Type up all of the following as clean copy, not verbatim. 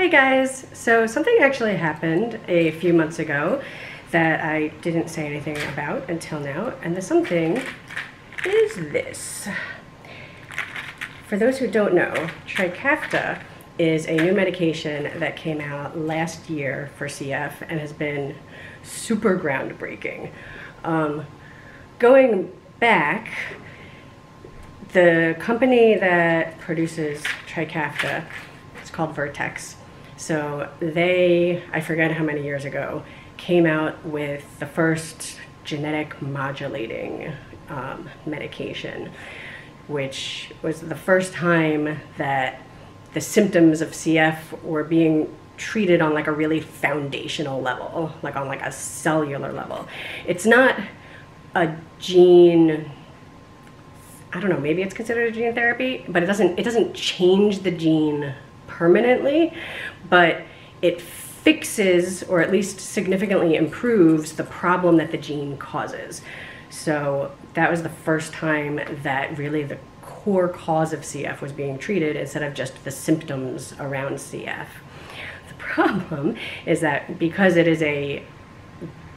Hi guys! So something actually happened a few months ago that I didn't say anything about until now, and the something is this. For those who don't know, Trikafta is a new medication that came out last year for CF and has been super groundbreaking. Going back, the company that produces Trikafta, it's called Vertex. So they, I forget how many years ago, came out with the first genetic modulating medication, which was the first time that the symptoms of CF were being treated on like a really foundational level, like on like a cellular level. It's not a gene, I don't know, maybe it's considered a gene therapy, but it doesn't change the gene permanently, but it fixes or at least significantly improves the problem that the gene causes. So that was the first time that really the core cause of CF was being treated instead of just the symptoms around CF. The problem is that because it is a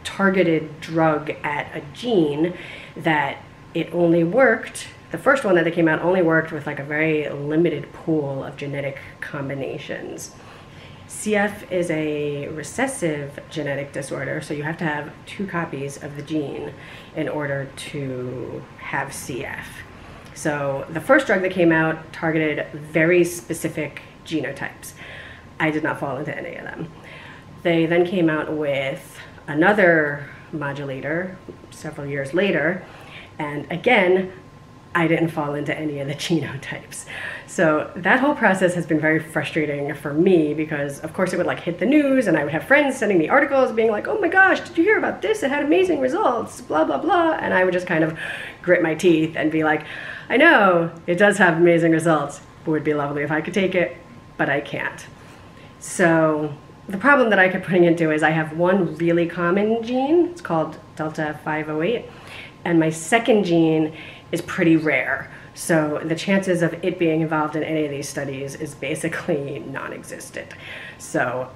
targeted drug at a gene, that it only worked, the first one that they came out only worked with like a very limited pool of genetic combinations. CF is a recessive genetic disorder, so you have to have 2 copies of the gene in order to have CF. So the first drug that came out targeted very specific genotypes. I did not fall into any of them. They then came out with another modulator several years later, and again, I didn't fall into any of the genotypes. So that whole process has been very frustrating for me because of course it would like hit the news and I would have friends sending me articles being like, oh my gosh, did you hear about this? It had amazing results, blah, blah, blah. And I would just kind of grit my teeth and be like, I know it does have amazing results. It would be lovely if I could take it, but I can't. So the problem that I kept putting into is I have one really common gene, it's called delta 508, and my second gene is pretty rare. So the chances of it being involved in any of these studies is basically non-existent. So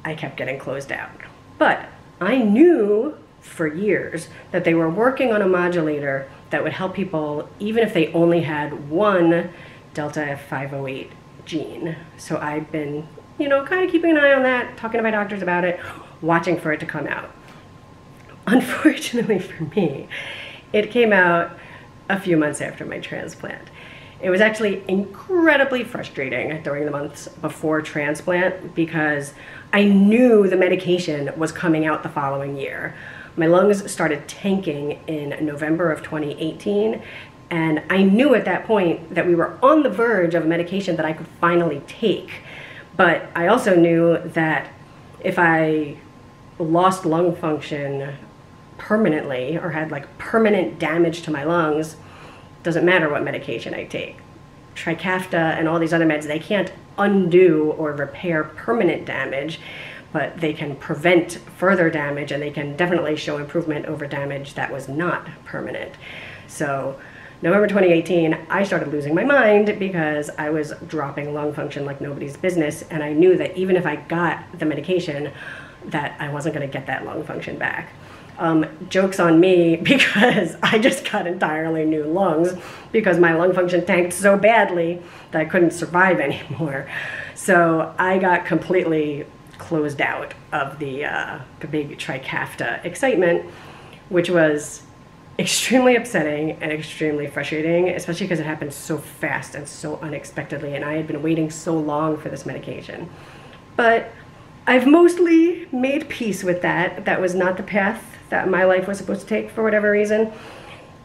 I kept getting closed out. But I knew for years that they were working on a modulator that would help people even if they only had one delta 508 gene. So I've been, kind of keeping an eye on that, talking to my doctors about it, watching for it to come out. Unfortunately for me, it came out a few months after my transplant. It was actually incredibly frustrating during the months before transplant because I knew the medication was coming out the following year. My lungs started tanking in November of 2018, and I knew at that point that we were on the verge of a medication that I could finally take. But I also knew that if I lost lung function permanently or had like permanent damage to my lungs, doesn't matter what medication I take. Trikafta and all these other meds, they can't undo or repair permanent damage, but they can prevent further damage and they can definitely show improvement over damage that was not permanent. So November 2018, I started losing my mind because I was dropping lung function like nobody's business, and I knew that even if I got the medication, that I wasn't going to get that lung function back. Joke's on me because I just got entirely new lungs because my lung function tanked so badly that I couldn't survive anymore. So I got completely closed out of the big Trikafta excitement, which was extremely upsetting and extremely frustrating, especially because it happened so fast and so unexpectedly, and I had been waiting so long for this medication. But I've mostly made peace with that. That was not the path that my life was supposed to take for whatever reason.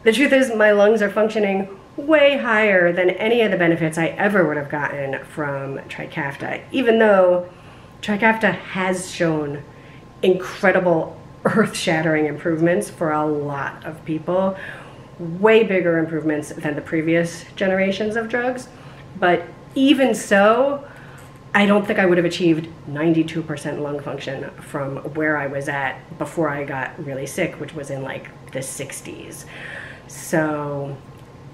The truth is my lungs are functioning way higher than any of the benefits I ever would have gotten from Trikafta, even though Trikafta has shown incredible earth-shattering improvements for a lot of people, way bigger improvements than the previous generations of drugs. But even so, I don't think I would have achieved 92% lung function from where I was at before I got really sick, which was in like the 60s. So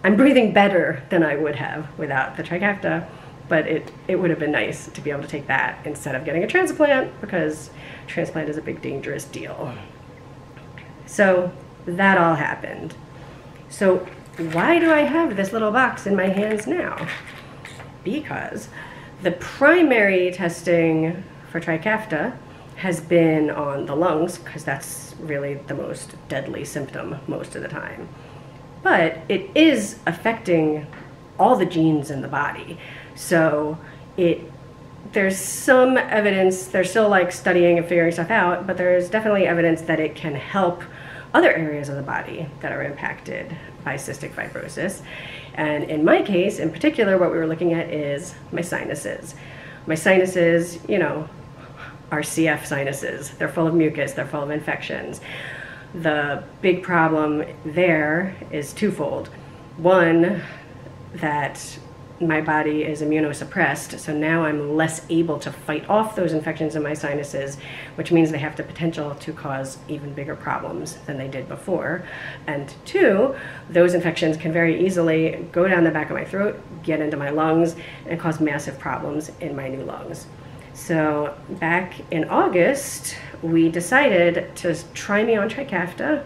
I'm breathing better than I would have without the Trikafta, but it would have been nice to be able to take that instead of getting a transplant, because transplant is a big dangerous deal. So that all happened. So why do I have this little box in my hands now? Because the primary testing for Trikafta has been on the lungs, because that's really the most deadly symptom most of the time. But it is affecting all the genes in the body. So there's some evidence, they're still like studying and figuring stuff out, but there's definitely evidence that it can help other areas of the body that are impacted by cystic fibrosis. And in my case, in particular, what we were looking at is my sinuses. My sinuses, you know, are CF sinuses. They're full of mucus, they're full of infections. The big problem there is twofold. One, that my body is immunosuppressed, so now I'm less able to fight off those infections in my sinuses, which means they have the potential to cause even bigger problems than they did before. And two, those infections can very easily go down the back of my throat, get into my lungs, and cause massive problems in my new lungs. So back in August, we decided to try me on Trikafta,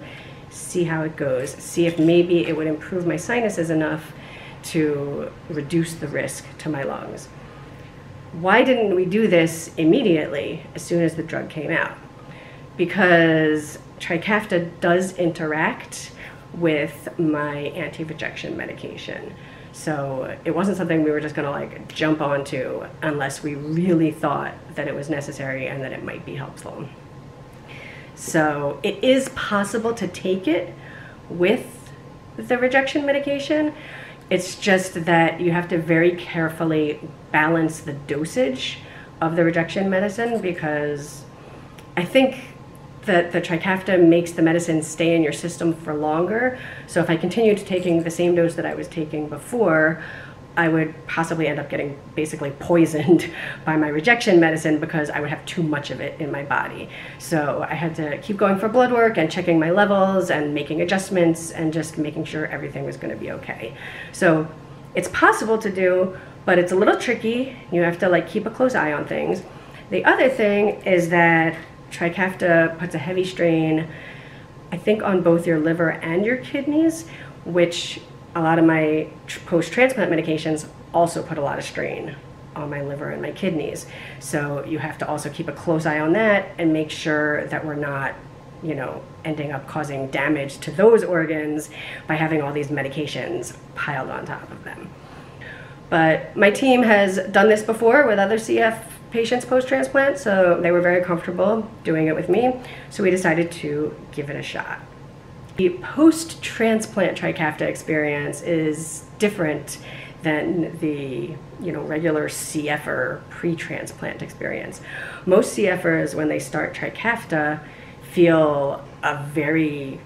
see how it goes, see if maybe it would improve my sinuses enough to reduce the risk to my lungs. Why didn't we do this immediately as soon as the drug came out? Because Trikafta does interact with my anti-rejection medication. So it wasn't something we were just gonna like jump onto unless we really thought that it was necessary and that it might be helpful. So it is possible to take it with the rejection medication. It's just that you have to very carefully balance the dosage of the rejection medicine, because I think that the Trikafta makes the medicine stay in your system for longer. So if I continued taking the same dose that I was taking before, I would possibly end up getting basically poisoned by my rejection medicine because I would have too much of it in my body. So I had to keep going for blood work and checking my levels and making adjustments and just making sure everything was going to be okay. So it's possible to do, but it's a little tricky. You have to like keep a close eye on things. The other thing is that Trikafta puts a heavy strain, I think, on both your liver and your kidneys, which a lot of my post-transplant medications also put a lot of strain on my liver and my kidneys. So you have to also keep a close eye on that and make sure that we're not, you know, ending up causing damage to those organs by having all these medications piled on top of them. But my team has done this before with other CF patients post-transplant, so they were very comfortable doing it with me. So we decided to give it a shot. The post-transplant Trikafta experience is different than the regular CFer pre-transplant experience. Most CFers, when they start Trikafta, feel a very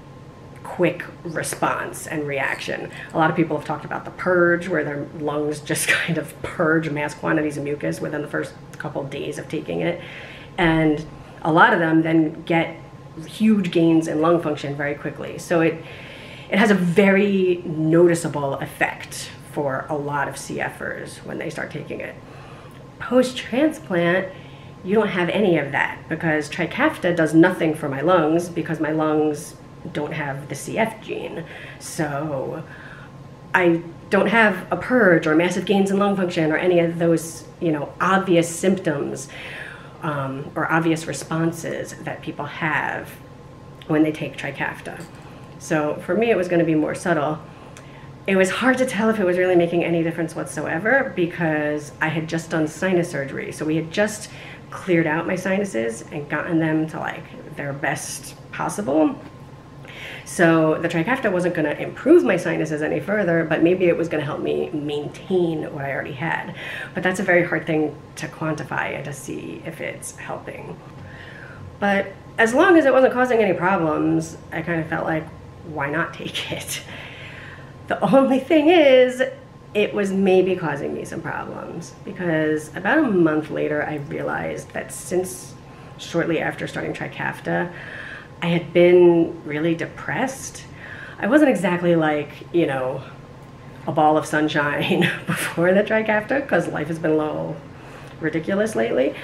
quick response and reaction. A lot of people have talked about the purge, where their lungs just kind of purge mass quantities of mucus within the first couple days of taking it. And a lot of them then get huge gains in lung function very quickly. So it has a very noticeable effect for a lot of CFers when they start taking it. Post-transplant, you don't have any of that, because Trikafta does nothing for my lungs, because my lungs don't have the CF gene. So I don't have a purge or massive gains in lung function or any of those, obvious symptoms or obvious responses that people have when they take Trikafta. So for me, it was going to be more subtle. It was hard to tell if it was really making any difference whatsoever, because I had just done sinus surgery. So we had just cleared out my sinuses and gotten them to like their best possible. So the Trikafta wasn't going to improve my sinuses any further, but maybe it was going to help me maintain what I already had. But that's a very hard thing to quantify and to see if it's helping. But as long as it wasn't causing any problems, I kind of felt like, why not take it? The only thing is, it was maybe causing me some problems, because about a month later, I realized that since shortly after starting Trikafta, I had been really depressed. I wasn't exactly like, a ball of sunshine before the Trikafta, because life has been a little ridiculous lately,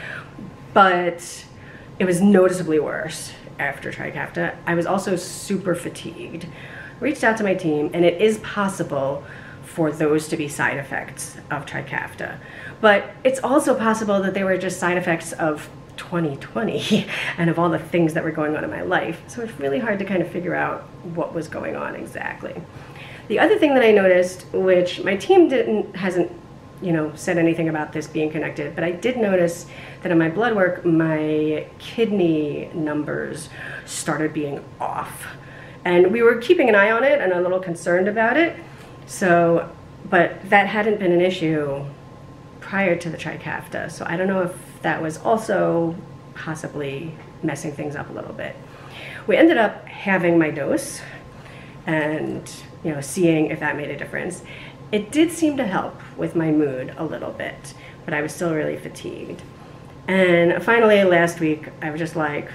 but it was noticeably worse after Trikafta. I was also super fatigued. Reached out to my team, and it is possible for those to be side effects of Trikafta, but it's also possible that they were just side effects of 2020 and of all the things that were going on in my life. So it's really hard to kind of figure out what was going on exactly. The other thing that I noticed, which my team hasn't said anything about this being connected, but I did notice that in my blood work, my kidney numbers started being off. And we were keeping an eye on it and a little concerned about it. So, but that hadn't been an issue prior to the Trikafta. So I don't know if that was also possibly messing things up a little bit. We ended up having my dose and seeing if that made a difference. It did seem to help with my mood a little bit, but I was still really fatigued. And finally last week, I was just like,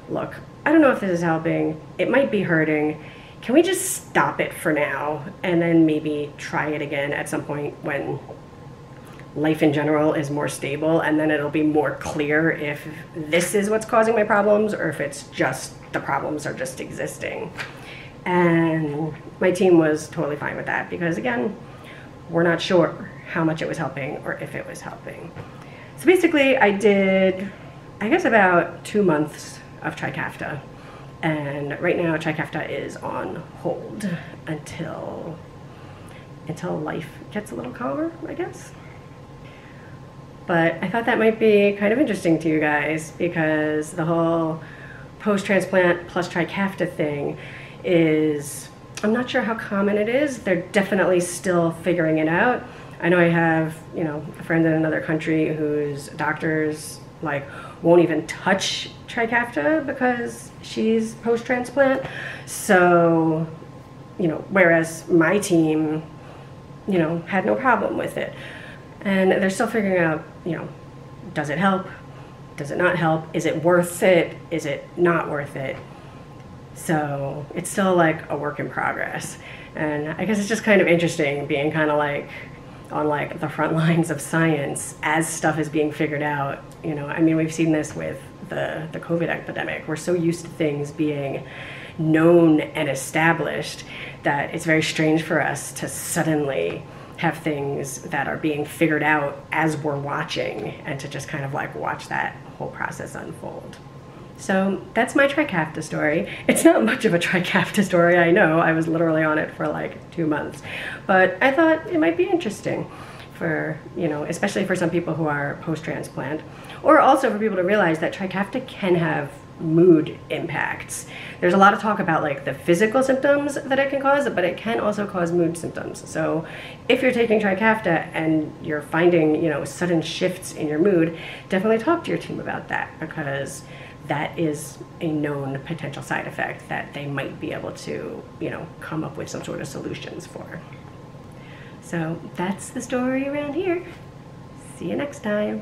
look, I don't know if this is helping. It might be hurting. Can we just stop it for now and then maybe try it again at some point when life in general is more stable, and then it'll be more clear if this is what's causing my problems or if it's just the problems are just existing. And my team was totally fine with that because, again, we're not sure how much it was helping or if it was helping. So basically I did, I guess, about 2 months of Trikafta, and right now Trikafta is on hold until life gets a little calmer, I guess. But I thought that might be kind of interesting to you guys because the whole post-transplant plus Trikafta thing is, I'm not sure how common it is. They're definitely still figuring it out. I know I have, a friend in another country whose doctors won't even touch Trikafta because she's post-transplant. So, whereas my team, had no problem with it. And they're still figuring out, does it help? Does it not help? Is it worth it? Is it not worth it? So it's still a work in progress. And I guess it's just kind of interesting being kind of on the front lines of science as stuff is being figured out. I mean, we've seen this with the COVID epidemic. We're so used to things being known and established that it's very strange for us to suddenly have things that are being figured out as we're watching, and to just kind of watch that whole process unfold. So that's my Trikafta story. It's not much of a Trikafta story, I know. I was literally on it for 2 months. But I thought it might be interesting for, especially for some people who are post-transplant, or also for people to realize that Trikafta can have mood impacts. There's a lot of talk about the physical symptoms that it can cause, but it can also cause mood symptoms. So if you're taking Trikafta and you're finding, sudden shifts in your mood, definitely talk to your team about that, because that is a known potential side effect that they might be able to, come up with some sort of solutions for. So that's the story around here. See you next time.